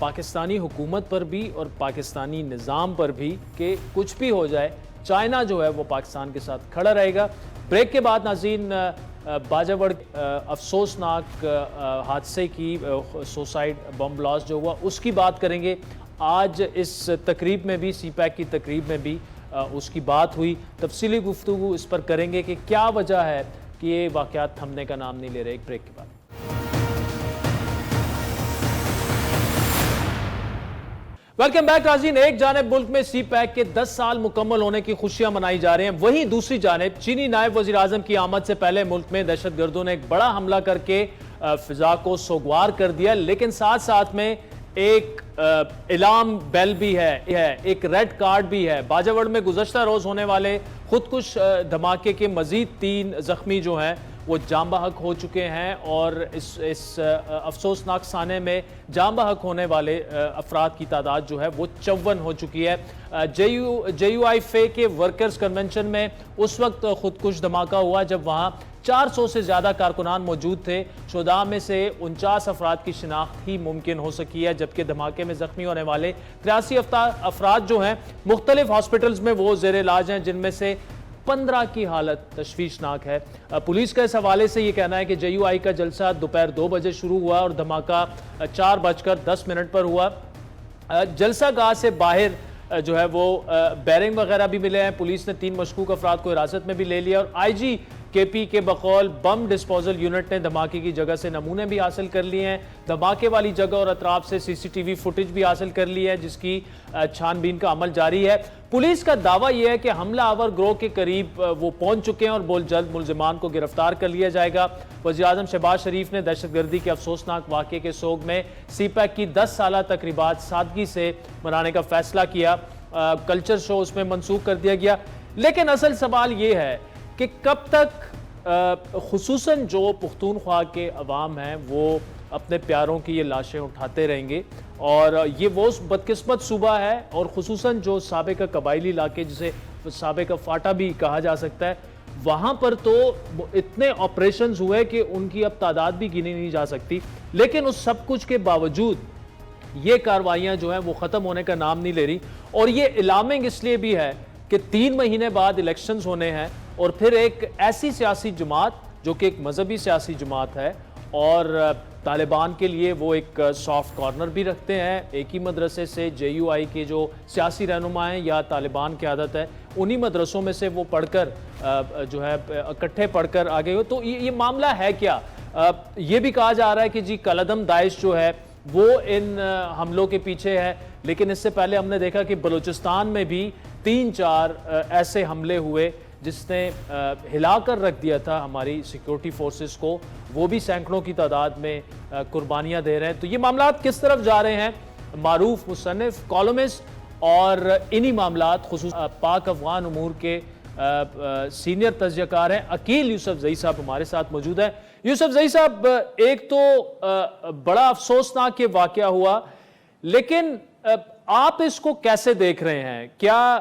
पाकिस्तानी हुकूमत पर भी और पाकिस्तानी निज़ाम पर भी कि कुछ भी हो जाए चाइना जो है वो पाकिस्तान के साथ खड़ा रहेगा। ब्रेक के बाद नाज़रीन बाजावड़ अफसोसनाक हादसे की सुसाइड बम ब्लास्ट जो हुआ उसकी बात करेंगे। आज इस तकरीब में भी, सी पैक की तकरीब में भी उसकी बात हुई। तफसीली गुफ्तगू इस पर करेंगे कि क्या वजह है कि ये वाक़यात थमने का नाम नहीं ले रहे। एक ब्रेक के बाद वेलकम बैक नाज़रीन। एक जानिब मुल्क में सी पैक के 10 साल मुकम्मल होने की खुशियां मनाई जा रही हैं, वहीं दूसरी जानिब चीनी नायब वज़ीर आज़म की आमद से पहले मुल्क में दहशतगर्दों ने एक बड़ा हमला करके फिजा को सोगवार कर दिया। लेकिन साथ साथ में एक इलाम बेल भी है, एक रेड कार्ड भी है। बाजावड़ में गुज़श्ता रोज़ होने वाले खुदकुश धमाके के मज़ीद 3 ज़ख्मी जो हैं वो जाम बहक हो चुके हैं, और इस अफसोसनाक साने में जाम बहक होने वाले अफराद की तादाद जो है वो 54 हो चुकी है। JUIFA के वर्कर्स कन्वेंशन में उस वक्त खुदकुश धमाका हुआ जब वहाँ 400 से ज़्यादा कारकुनान मौजूद थे। शुदा में से 49 अफराद की शिनाख्त ही मुमकिन हो सकी है, जबकि धमाके में ज़ख्मी होने वाले 83 अफराद जो हैं मुख्तलिफ हॉस्पिटल्स में वो ज़ेर इलाज हैं, जिनमें से 15 की हालत तशवीशनाक है। पुलिस का इस हवाले से ये कहना है कि JUI का जलसा दोपहर 2 बजे शुरू हुआ और धमाका 4:10 पर हुआ। जलसा गाह से बाहर जो है वो बैरिंग वगैरह भी मिले हैं। पुलिस ने 3 मशकूक अफराद को हिरासत में भी ले लिया, और IG KP के बकौल बम डिस्पोजल यूनिट ने धमाके की जगह से नमूने भी हासिल कर लिए हैं। धमाके वाली जगह और अतराफ से CCTV फुटेज भी हासिल कर ली है, जिसकी छानबीन का अमल जारी है। पुलिस का दावा यह है कि हमला आवर ग्रोह के करीब वो पहुंच चुके हैं और बहुत जल्द मुलजिमान को गिरफ्तार कर लिया जाएगा। वज़ीर आज़म शहबाज शरीफ ने दहशतगर्दी के अफसोसनाक वाक़े के सोग में सी पैक की 10 साला तकरीबात सादगी से मनाने का फैसला किया। कल्चर शो उसमें मनसूख कर दिया गया। लेकिन असल सवाल ये है कि कब तक खुसूसन जो पुख्तूनख्वा के अवाम हैं वो अपने प्यारों की ये लाशें उठाते रहेंगे, और ये वो बदकिस्मत सूबा है, और खुसूसन जो साबिका कबायली इलाके जिसे साबिका फाटा भी कहा जा सकता है, वहाँ पर तो इतने ऑपरेशंस हुए कि उनकी अब तादाद भी गिनी नहीं जा सकती। लेकिन उस सब कुछ के बावजूद یہ کارروائیاں جو ہیں وہ ختم ہونے کا نام نہیں لے رہی. اور یہ الارمنگ اس لیے بھی ہے کہ 3 مہینے بعد الیکشنز ہونے ہیں اور پھر ایک ایسی سیاسی جماعت جو کہ ایک مذہبی سیاسی جماعت ہے اور طالبان کے لیے وہ ایک سافٹ کارنر بھی رکھتے ہیں. ایک ہی مدرسے سے جے یو آئی کے جو سیاسی رہنما ہیں یا طالبان کی عادت ہے انہی مدرسوں میں سے وہ پڑھ کر جو ہے اکٹھے پڑھ کر آگے ہو. تو یہ معاملہ ہے کیا؟ یہ بھی کہا جا رہا ہے کہ جی کالعدم داعش جو ہے وہ ان حملوں کے پیچھے ہے، لیکن اس سے پہلے ہم نے دیکھا کہ بلوچستان میں بھی 3-4 ایسے حملے ہوئے جس نے ہلا کر رکھ دیا تھا ہماری سیکیورٹی فورسز کو. وہ بھی سینکڑوں کی تعداد میں قربانیاں دے رہے ہیں. تو یہ معاملات کس طرف جا رہے ہیں؟ معروف مصنف، کالمسٹ اور انہی معاملات خصوصاً پاک افغان امور کے سینئر تجزیہ کار ہیں عقیل یوسف زئی صاحب ہمارے ساتھ موجود ہیں. یوسف زئی صاحب، ایک تو بڑا افسوسناک یہ واقعہ ہوا، لیکن آپ اس کو کیسے دیکھ رہے ہیں؟ کیا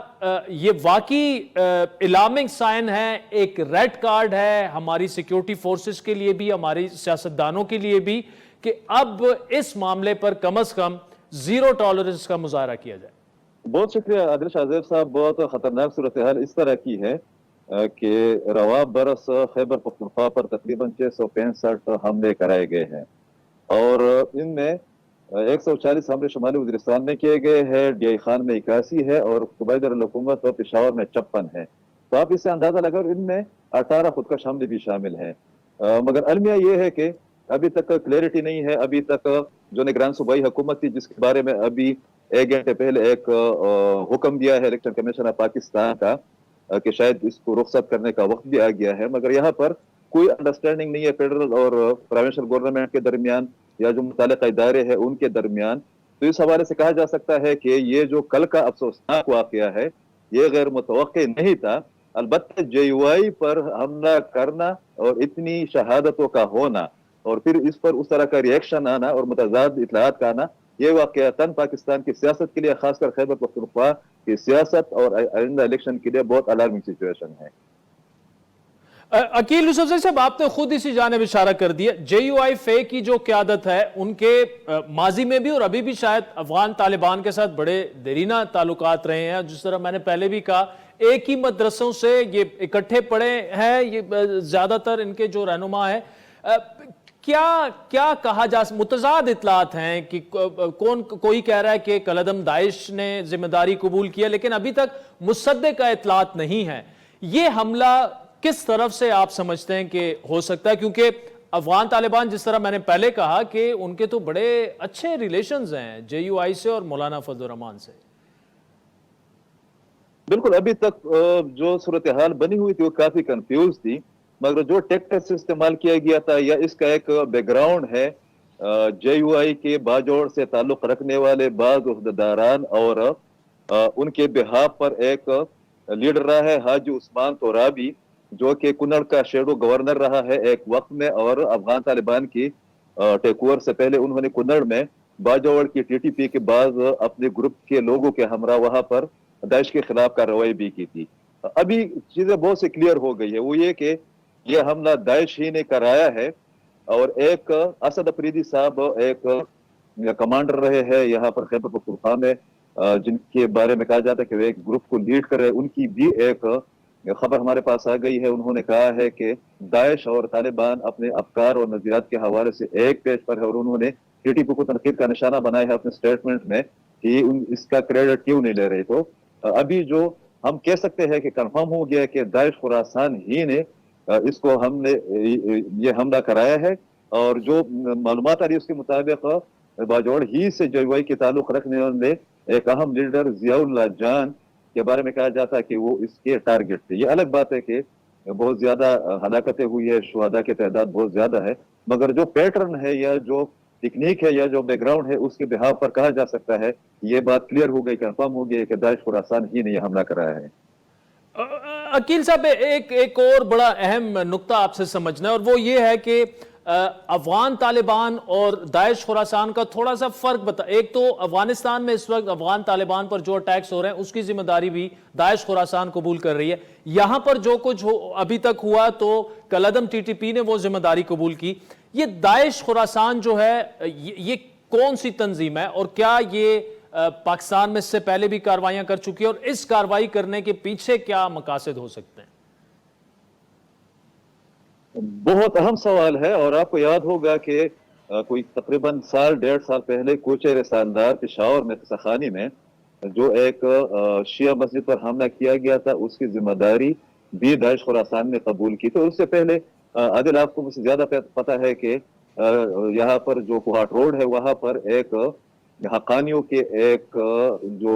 یہ واقعی الارمنگ سائن ہے، ایک ریڈ کارڈ ہے ہماری سیکیورٹی فورسز کے لیے بھی، ہماری سیاستدانوں کے لیے بھی، کہ اب اس معاملے پر کم از کم زیرو ٹالرنس کا مظاہرہ کیا جائے؟ بہت شکریہ عادل شاہ زیب صاحب. بہت خطرناک صورتحال اس طرح کی ہے کہ رواں برس خیبر پختونخوا پر تقریباً 665 حملے کرائے گئے ہیں اور ان میں 140 حملے شمالی وزیرستان میں کیے گئے ہیں، ڈی آئی خان میں 81 ہے اور صوبائی دارالحکومت اور پشاور میں 56 ہے. تو آپ اس سے اندازہ لگا، ان میں 18 خودکش حملے بھی شامل ہیں. مگر المیہ یہ ہے کہ ابھی تک کلیئرٹی نہیں ہے. ابھی تک جو نگران صوبائی حکومت تھی جس کے بارے میں ابھی 1 گھنٹے پہلے ایک حکم دیا ہے الیکشن کمیشن آف پاکستان کا کہ شاید اس کو رخصت کرنے کا وقت بھی آ گیا ہے، مگر یہاں پر کوئی انڈرسٹینڈنگ نہیں ہے فیڈرل اور پروونشل گورنمنٹ کے درمیان یا جو متعلقہ ادارے ہیں ان کے درمیان. تو اس حوالے سے کہا جا سکتا ہے کہ یہ جو کل کا افسوسناک واقعہ ہے یہ غیر متوقع نہیں تھا. البتہ جے یو آئی پر حملہ کرنا اور اتنی شہادتوں کا ہونا اور پھر اس پر اس طرح کا ریئیکشن آنا اور متضاد اطلاعات کا آنا، یہ واقعتاً پاکستان کی سیاست کے لیے، خاص کر خیبر پختونخوا کی سیاست اور آئندہ الیکشن کے لیے بہت الارمنگ سچویشن ہے. عقیل یوسف زئی صاحب، آپ نے خود اسی جانب اشارہ کر دیا. جے یو آئی فے کی جو قیادت ہے ان کے ماضی میں بھی اور ابھی بھی شاید افغان طالبان کے ساتھ بڑے دیرینہ تعلقات رہے ہیں. جس طرح میں نے پہلے بھی کہا، ایک ہی مدرسوں سے یہ اکٹھے پڑے ہیں، یہ زیادہ تر ان کے جو رہنما ہیں. کیا کہا جا متضاد اطلاعات ہیں کہ کوئی کہہ رہا ہے کہ کالعدم داعش نے ذمہ داری قبول کیا، لیکن ابھی تک مصدقہ اطلاعات نہیں ہیں. یہ حملہ کس طرف سے آپ سمجھتے ہیں کہ ہو سکتا ہے؟ کیونکہ افغان طالبان، جس طرح میں نے پہلے کہا، کہ ان کے تو بڑے اچھے ریلیشنز ہیں جے یو آئی سے اور مولانا فضل الرحمان سے. بالکل، ابھی تک جو صورتحال بنی ہوئی تھی وہ کافی کنفیوز تھی، مگر جو ٹیکٹکس استعمال کیا گیا تھا یا اس کا ایک بیک گراؤنڈ ہے، جے یو آئی کے باجوڑ سے تعلق رکھنے والے بعض عہدیداران اور ان کے بہاف پر ایک لیڈر رہا ہے حاجی عثمان تورابی، جو کہ کنڑ کا شیڈو گورنر رہا ہے ایک وقت میں، اور افغان طالبان کی ٹیک اوور سے پہلے انہوں نے کنڑ میں باجوڑ کی ٹی ٹی پی کے بعض اپنے گروپ کے لوگوں کے ہمراہ وہاں پر داعش کے خلاف کارروائی بھی کی تھی. ابھی چیزیں بہت سے کلیئر ہو گئی ہے، وہ یہ کہ یہ حملہ داعش ہی نے کرایا ہے اور ایک اسد افریدی صاحب ایک کمانڈر رہے ہیں یہاں پر خیبر پختونخوا میں، جن کے بارے میں کہا جاتا ہے کہ وہ ایک گروپ کو لیڈ کر رہے ہیں. ان کی بھی ایک خبر ہمارے پاس آ گئی ہے. انہوں نے کہا ہے کہ داعش اور طالبان اپنے افکار اور نظریات کے حوالے سے ایک پیج پر ہے اور انہوں نے ٹی ٹی پی کو تنقید کا نشانہ بنایا ہے اپنے سٹیٹمنٹ میں کہ اس کا کریڈٹ کیوں نہیں لے رہے. تو ابھی جو ہم کہہ سکتے ہیں کہ کنفرم ہو گیا کہ داعش خراسان ہی نے اس کو ہم نے یہ حملہ کرایا ہے، اور جو معلومات آ رہی ہے اس کے مطابق باجوڑ ہی سے جے یو آئی کے تعلق رکھنے والے ایک اہم لیڈر ضیاء اللہ جان کے بارے میں کہا جاتا ہے کہ وہ اس کے ٹارگٹ تھے. یہ الگ بات ہے کہ بہت زیادہ ہلاکتیں ہوئی ہے، شہداء کی تعداد بہت زیادہ ہے، مگر جو پیٹرن ہے یا جو ٹیکنیک ہے یا جو بیک گراؤنڈ ہے اس کے بہاف پر کہا جا سکتا ہے یہ بات کلیئر ہو گئی، کنفرم ہو گئی کہ داعش خراسان ہی نے یہ حملہ کرایا ہے. عقیل صاحب، ایک اور بڑا اہم نقطہ آپ سے سمجھنا ہے، اور وہ یہ ہے کہ افغان طالبان اور داعش خراسان کا تھوڑا سا فرق بتا. ایک تو افغانستان میں اس وقت افغان طالبان پر جو اٹیکس ہو رہے ہیں اس کی ذمہ داری بھی داعش خراسان قبول کر رہی ہے. یہاں پر جو کچھ ابھی تک ہوا تو کالعدم ٹی ٹی پی نے وہ ذمہ داری قبول کی. یہ داعش خراسان جو ہے یہ कौन सी तंजीम है और क्या ये पाकिस्तान में इससे पहले भी कार्रवाइयां कर चुकी है और इस कार्रवाई करने के पीछे क्या मकासद हो सकते हैं? बहुत अहम सवाल है। और आपको याद होगा कि कोई तकरीबन साल 1.5 साल पहले कोचे रसालदार पेशावर में सखानी में जो एक शिया मस्जिद पर हमला किया गया था, उसकी जिम्मेदारी भी दाइश खुरासान ने कबूल की। तो उससे पहले आदिल, आपको मुझसे ज्यादा पता है कि यहाँ पर जो कुहाट रोड है वहां पर एक हक्कानियों के एक जो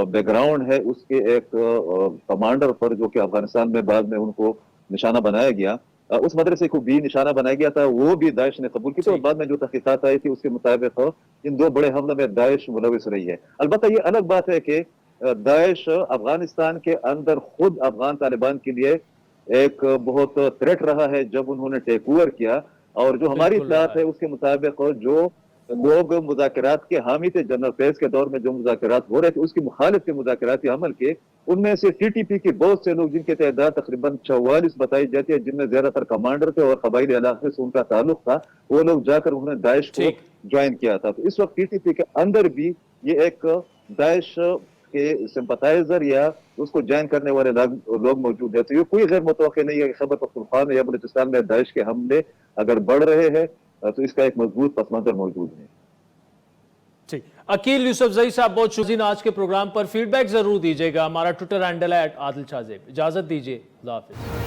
बैकग्राउंड है उसके एक कमांडर पर, जो कि अफगानिस्तान में बाद में उनको निशाना बनाया गया, उस मदरसे को भी निशाना बनाया गया था, वो भी दाइश ने कबूल की। तो बाद में जो तहकीकात आई थी उसके मुताबिक इन 2 बड़े हमलों में दाइश मुलविस रही है। अलबत्ता ये अलग बात है कि दाइश अफगानिस्तान के अंदर खुद अफगान तालिबान के लिए एक बहुत थ्रेट रहा है जब उन्होंने टेक ओवर किया। और जो हमारी इत्तलात है उसके मुताबिक जो लोग मुज़ाकरात के हामी थे, जनरल पेस के दौर में जो मुज़ाकरात हो रहे थे उसकी मुखालिफ के मुज़ाकराती अमल के, उनमें से टीटीपी के बहुत से लोग, जिनकी तादाद तकरीबन 44 बताई जाती है, जिनमें ज्यादातर कमांडर थे और कबाइली इलाके से उनका ताल्लुक था, वो लोग जाकर उन्होंने दाइश को ज्वाइन किया था। तो इस वक्त टीटीपी के अंदर भी ये एक दाइश के सिंपथाइजर या उसको ज्वाइन करने वाले लोग मौजूद है। तो ये कोई गैर मुतवक्किल नहीं है कि खैबर पख्तूनख्वा या बलूचिस्तान में दाइश के हमले अगर बढ़ रहे हैं तो इसका एक मजबूत पस मंजर मौजूद है। ठीक, अकील यूसुफजई साहब बहुत शुक्रिया। आज के प्रोग्राम पर फीडबैक जरूर दीजिएगा। हमारा ट्विटर हैंडल है @आदिल शाहज़ेब। इजाजत दीजिए, अल्लाह हाफिज।